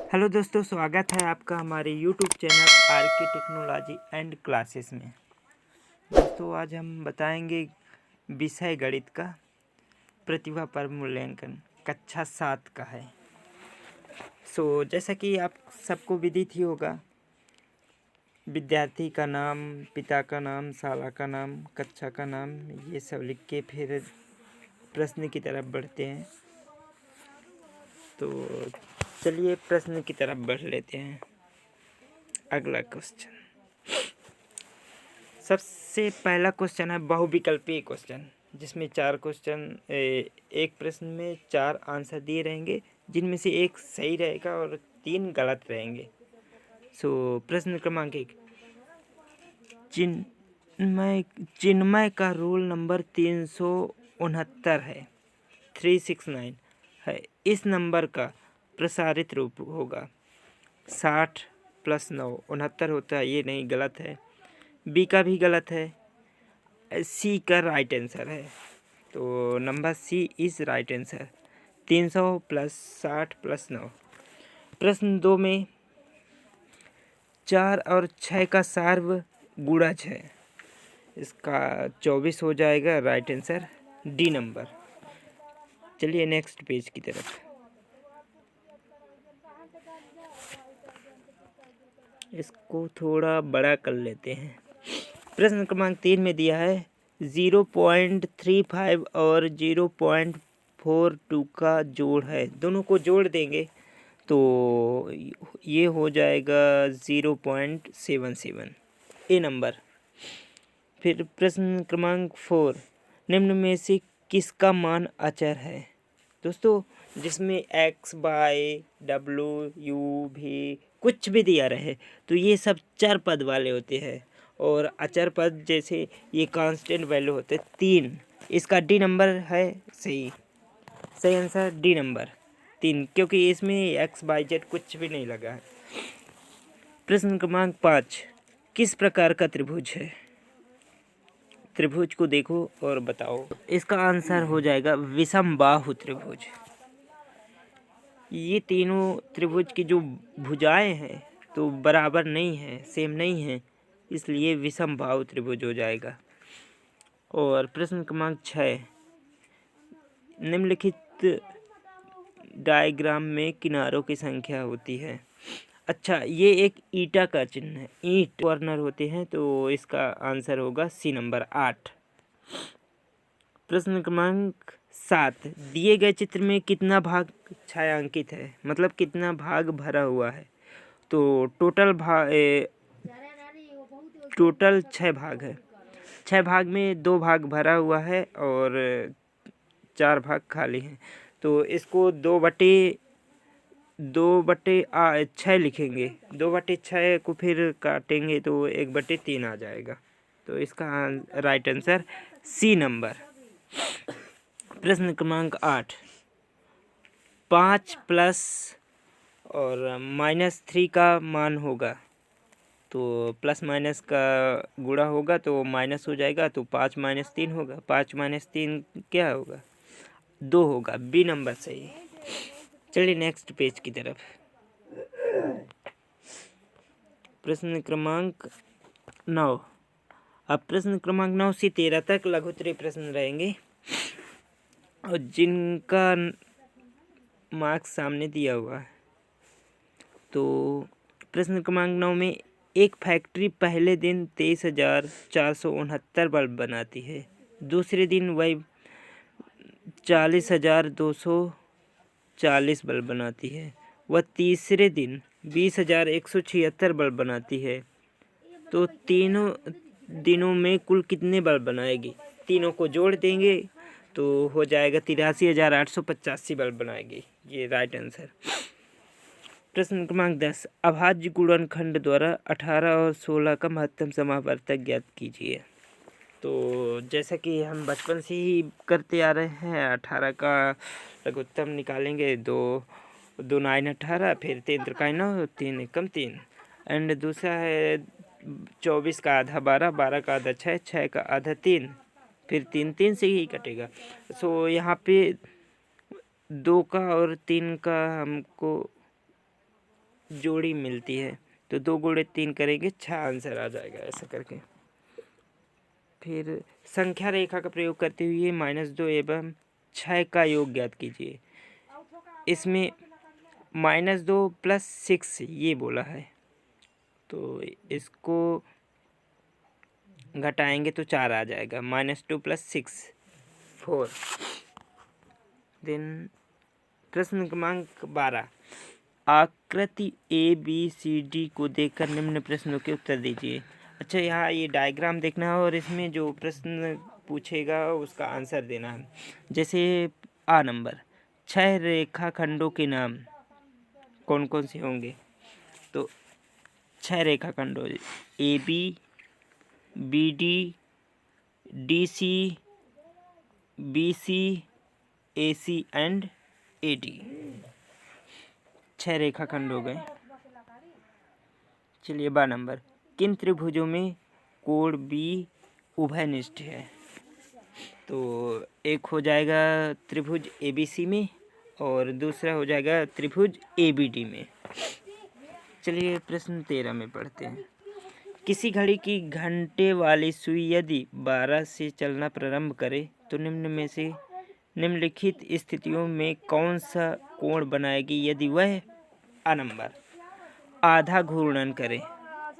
Hello दोस्तों, स्वागत है आपका हमारे यूट्यूब चैनल आर के टेक्नोलॉजी एंड क्लासेस में। दोस्तों, आज हम बताएंगे विषय गणित का प्रतिभा पर मूल्यांकन कक्षा 7 का है। जैसा कि आप सबको विदित ही होगा, विद्यार्थी का नाम, पिता का नाम, शाला का नाम, कक्षा का नाम, ये सब लिख के फिर प्रश्न की तरफ बढ़ते हैं। तो चलिए प्रश्न की तरफ बढ़ लेते हैं। अगला क्वेश्चन, सबसे पहला क्वेश्चन है बहुविकल्पीय क्वेश्चन, जिसमें 4 क्वेश्चन, एक प्रश्न में 4 आंसर दिए रहेंगे, जिनमें से एक सही रहेगा और 3 गलत रहेंगे। प्रश्न क्रमांक 1, चिन्मय का रोल नंबर 369 है, 369 है। इस नंबर का प्रसारित रूप होगा 60 + 9, 69 होता है। ये नहीं, गलत है। बी का भी गलत है। सी का राइट आंसर है। तो number C is right answer, 300 + 60 + 9। प्रश्न 2 में 4 और 6 का सार्व गुणज है, इसका 24 हो जाएगा। Right answer D number. चलिए नेक्स्ट पेज की तरफ। इसको थोड़ा बड़ा कर लेते हैं। प्रश्न क्रमांक 3 में दिया है 0.35 और 0.42 का जोड़ है। दोनों को जोड़ देंगे तो ये हो जाएगा 0.77, ए नंबर। फिर प्रश्न क्रमांक 4, निम्न में से किसका मान अचर है? दोस्तों, जिसमें x, y, w, u भी कुछ भी दिया रहे तो ये सब चर पद वाले होते हैं, और अचर पद जैसे ये कांस्टेंट वैल्यू होते 3। इसका डी नंबर है। सही आंसर डी नंबर 3, क्योंकि इसमें x, y, z कुछ भी नहीं लगा है। प्रश्न क्रमांक 5, किस प्रकार का त्रिभुज है? त्रिभुज को देखो और बताओ। इसका आंसर हो जाएगा विषमबाहु त्रिभुज। ये तीनों त्रिभुज की जो भुजाएं हैं तो बराबर नहीं है, सेम नहीं है, इसलिए विषमबाहु त्रिभुज हो जाएगा। और प्रश्न क्रमांक 6, निम्नलिखित डायग्राम में किनारों की संख्या होती है। अच्छा, ये एक ईटा का चिन्ह है, ईंट कॉर्नर होते हैं, तो इसका आंसर होगा सी नंबर 8। प्रश्न क्रमांक 7, दिए गए चित्र में कितना भाग छायांकित है, मतलब कितना भाग भरा हुआ है? तो टोटल 6 भाग है। 6 भाग में 2 भाग भरा हुआ है और 4 भाग खाली हैं। तो इसको 2/6 लिखेंगे। 2/6 को फिर काटेंगे तो 1/3 आ जाएगा। तो इसका राइट आंसर सी नंबर। प्रश्न क्रमांक 8, 5 प्लस और -3 का मान होगा, तो प्लस माइनस का गुणा होगा तो माइनस हो जाएगा, तो 5 - 3 होगा। 5 - 3 क्या होगा? 2 होगा। बी नंबर सही। चलिए नेक्स्ट पेज की तरफ। प्रश्न क्रमांक 9, अब प्रश्न क्रमांक 9 से 13 तक लघुत्तरीय प्रश्न रहेंगे, और जिनका मार्क्स सामने दिया हुआ है। तो प्रश्न क्रमांक 9 में एक फैक्ट्री पहले दिन 23,469 बल्ब बनाती है, दूसरे दिन वह 40,240 बल्ब बनाती है, वह तीसरे दिन 20,176 बल्ब बनाती है। तो तीनों दिनों में कुल कितने बल्ब बनाएगी? तीनों को जोड़ देंगे तो हो जाएगा 83,885 बल्ब बनाएगी। ये राइट आंसर। प्रश्न क्रमांक 10, अभाज्य गुणनखंड द्वारा 18 और 16 का महत्तम समावर्तक ज्ञात कीजिए। तो जैसा कि हम बचपन से ही करते आ रहे हैं, 18 का लघुत्तम निकालेंगे, 2 9 18, फिर 3 त्रिकाई 9, 3 एकम 3, एंड दूसरा है 24 का आधा 12, 12 का आधा 6, 6 का आधा 3, फिर 3 3 से ही कटेगा। यहाँ पे 2 का और 3 का हमको जोड़ी मिलती है। तो 2 गुणे 3 करेंगे 6 आंसर आ जाएगा ऐसा करके। फिर संख्या रेखा का प्रयोग करते हुए -2 एवं 6 का योग ज्ञात कीजिए। इसमें -2 + 6 ये बोला है, तो इसको घटाएंगे तो 4 आ जाएगा। -2 + 6 4। देन प्रश्न क्रमांक 12, आकृति ABCD को देखकर निम्न प्रश्नों के उत्तर दीजिए। अच्छा, यहाँ ये डायग्राम देखना है और इसमें जो प्रश्न पूछेगा उसका आंसर देना है। जैसे A नंबर, 6 रेखाखंडों के नाम कौन कौन से होंगे? तो 6 रेखाखंडों AB, BD, DC, BC, AC and AD। 6 रेखाखंड हो गए। चलिए B नंबर, किन त्रिभुजों में कोण B उभयनिष्ठ है? तो एक हो जाएगा त्रिभुज ABC में और दूसरा हो जाएगा त्रिभुज ABD में। चलिए प्रश्न 13 में पढ़ते हैं। किसी घड़ी की घंटे वाली सुई यदि 12 से चलना प्रारंभ करे तो निम्न में से निम्नलिखित स्थितियों में कौन सा कोण बनाएगी यदि वह A नंबर, आधा घूर्णन करे।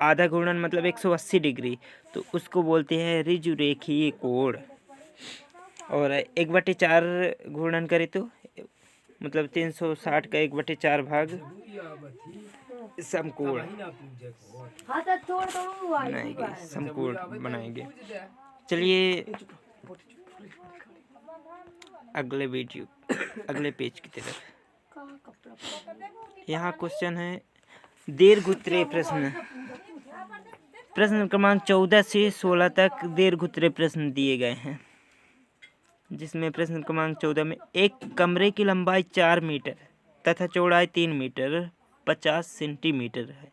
आधा घूर्णन मतलब 180 डिग्री, तो उसको बोलते हैं ऋजुरेखीय कोण। और 1/4 घूर्णन करे तो मतलब 360 का 1/4 भाग समकोण बनाएंगे, समकोण बनाएंगे। चलिए अगले पेज की तरफ। यहाँ क्वेश्चन है दीर्घउत्तरीय प्रश्न। प्रश्न क्रमांक 14 से 16 तक दीर्घउत्तरीय प्रश्न दिए गए हैं, जिसमें प्रश्न क्रमांक 14 में एक कमरे की लंबाई 4 मीटर तथा चौड़ाई 3 मीटर 50 सेंटीमीटर है।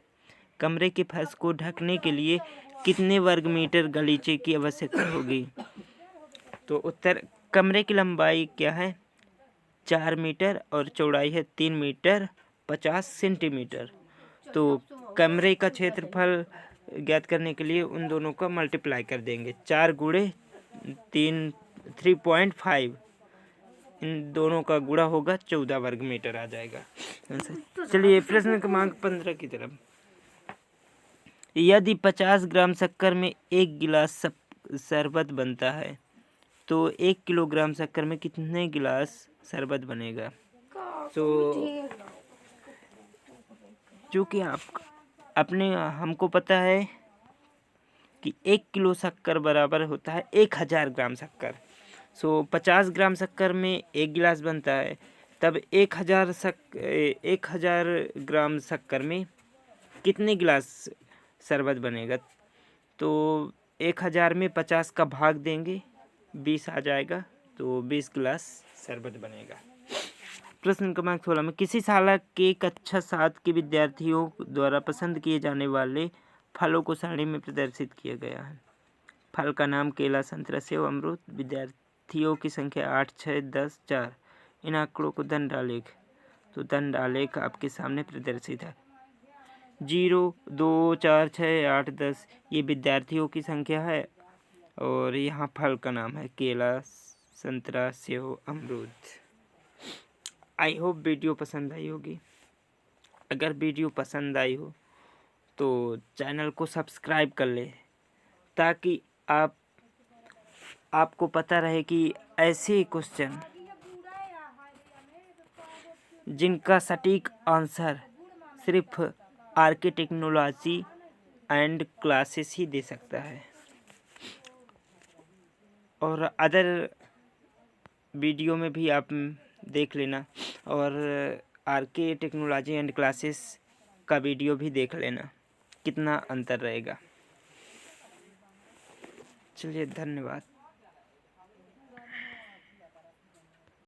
कमरे के फर्श को ढकने के लिए कितने वर्ग मीटर गलीचे की आवश्यकता होगी? तो उत्तर, कमरे की लंबाई क्या है? 4 मीटर और चौड़ाई है 3 मीटर 50 सेंटीमीटर। तो कमरे का क्षेत्रफल ज्ञात करने के लिए उन दोनों का मल्टीप्लाई कर देंगे। 4 गुणे 3.5, इन दोनों का गुणा होगा 14 वर्ग मीटर आ जाएगा। चलिए प्रश्न क्रमांक 15 की तरफ। यदि 50 ग्राम शक्कर में 1 गिलास शरबत बनता है तो 1 किलोग्राम शक्कर में कितने गिलास शरबत बनेगा? तो चूँकि हमको पता है कि 1 किलो शक्कर बराबर होता है 1000 ग्राम शक्कर। 50 ग्राम शक्कर में 1 गिलास बनता है, तब 1000 ग्राम शक्कर में कितने गिलास शरबत बनेगा? तो 1000 में 50 का भाग देंगे, 20 आ जाएगा, तो 20 गिलास शरबत बनेगा। प्रश्न क्रमांक 16 में किसी शाला के कक्षा 7 के विद्यार्थियों द्वारा पसंद किए जाने वाले फलों को सारणी में प्रदर्शित किया गया है। फल का नाम केला, संतरा, सेब, अमरूद। विद्यार्थियों की संख्या 8, 6, 10, 4। इन आंकड़ों को दंड आलेख, तो दंड आलेख आपके सामने प्रदर्शित है। 0, 2, 4, 6, 8, 10 ये विद्यार्थियों की संख्या है और यहाँ फल का नाम है केला, संतरा, सेब, अमरूद। आई होप वीडियो पसंद आई होगी। अगर वीडियो पसंद आई हो तो चैनल को सब्सक्राइब कर ले, ताकि आपको पता रहे कि ऐसे क्वेश्चन जिनका सटीक आंसर सिर्फ आरके टेक्नोलॉजी एंड क्लासेस ही दे सकता है। और अदर वीडियो में भी आप देख लेना और आरके टेक्नोलॉजी एंड क्लासेस का वीडियो भी देख लेना, कितना अंतर रहेगा। चलिए धन्यवाद।